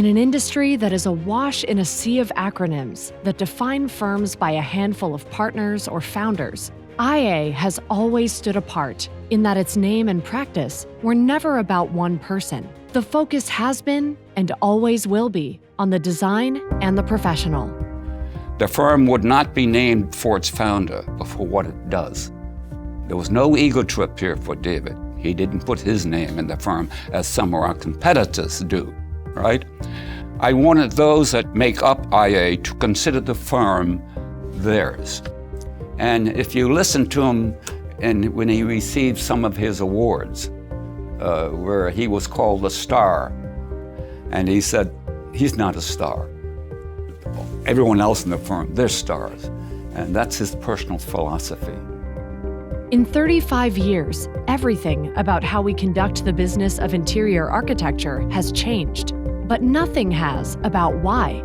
In an industry that is awash in a sea of acronyms that define firms by a handful of partners or founders, IA has always stood apart in that its name and practice were never about one person. The focus has been, and always will be, on the design and the professional. The firm would not be named for its founder, but for what it does. There was no ego trip here for David. He didn't put his name in the firm as some of our competitors do, right? I wanted those that make up IA to consider the firm theirs. And if you listen to him and when he received some of his awards, where he was called a star, and he said, he's not a star. Everyone else in the firm, they're stars. And that's his personal philosophy. In 35 years, everything about how we conduct the business of interior architecture has changed, but nothing has about why.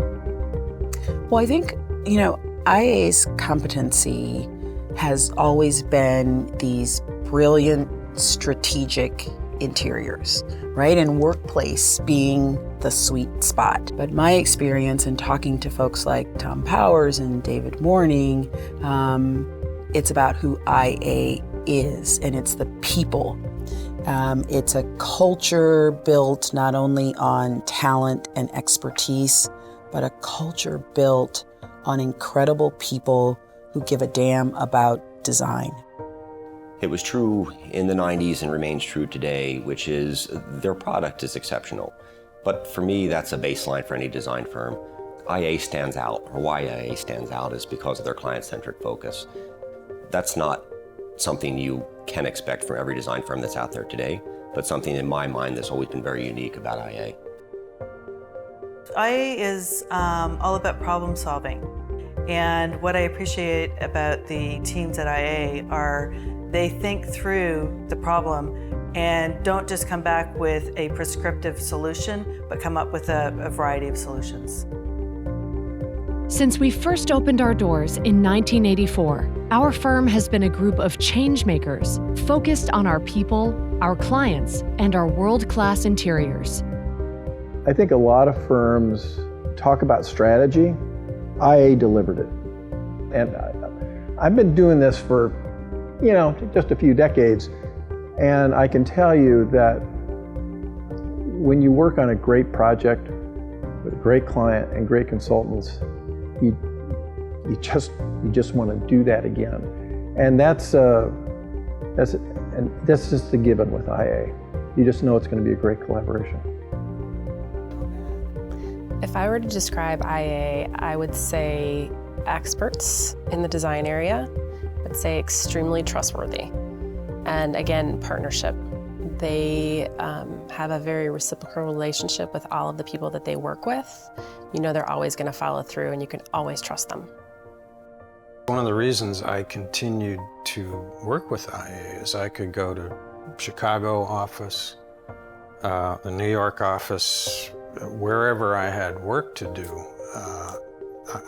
Well, I think, IA's competency has always been these brilliant strategic interiors, right? And workplace being the sweet spot. But my experience in talking to folks like Tom Powers and David Morning, it's about who IA is, and it's the people. It's a culture built not only on talent and expertise, but a culture built on incredible people who give a damn about design. It was true in the 90s and remains true today, which is their product is exceptional. But for me, that's a baseline for any design firm. IA stands out, or why IA stands out is because of their client-centric focus. That's not something you can expect from every design firm that's out there today, but something in my mind that's always been very unique about IA. IA is all about problem solving. And what I appreciate about the teams at IA are they think through the problem and don't just come back with a prescriptive solution, but come up with a variety of solutions. Since we first opened our doors in 1984, our firm has been a group of change makers focused on our people, our clients, and our world-class interiors. I think a lot of firms talk about strategy. IA delivered it. And I've been doing this for, just a few decades, and I can tell you that when you work on a great project with a great client and great consultants, you just want to do that again. And that's just a given with IA. You just know it's going to be a great collaboration. If I were to describe IA, I would say experts in the design area. I'd say extremely trustworthy. And again, partnership. They have a very reciprocal relationship with all of the people that they work with. They're always going to follow through and you can always trust them. One of the reasons I continued to work with IA is I could go to Chicago office, the New York office, wherever I had work to do.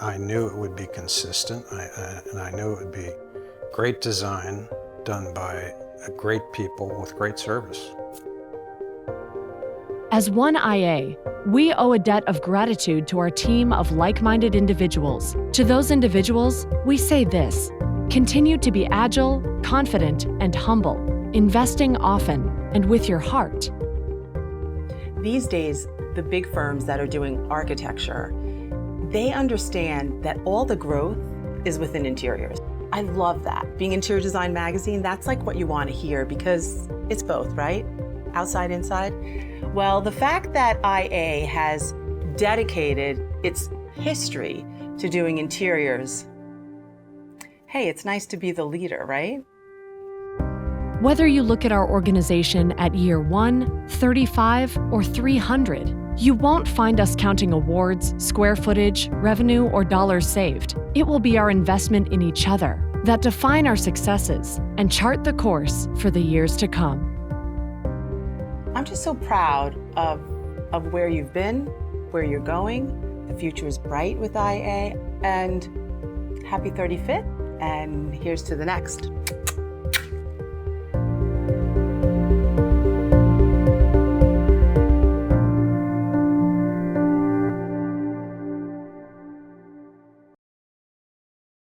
I knew it would be consistent, and I knew it would be great design done by great people with great service. As one IA, we owe a debt of gratitude to our team of like-minded individuals. To those individuals, we say this: continue to be agile, confident, and humble, investing often and with your heart. These days, the big firms that are doing architecture, they understand that all the growth is within interiors. I love that. Being Interior Design Magazine, that's like what you want to hear because it's both, right? Outside, inside. Well, the fact that IA has dedicated its history to doing interiors, hey, it's nice to be the leader, right? Whether you look at our organization at year 1, 35, or 300, you won't find us counting awards, square footage, revenue, or dollars saved. It will be our investment in each other that define our successes and chart the course for the years to come. I'm just so proud of where you've been, where you're going. The future is bright with IA, and happy 35th, and here's to the next.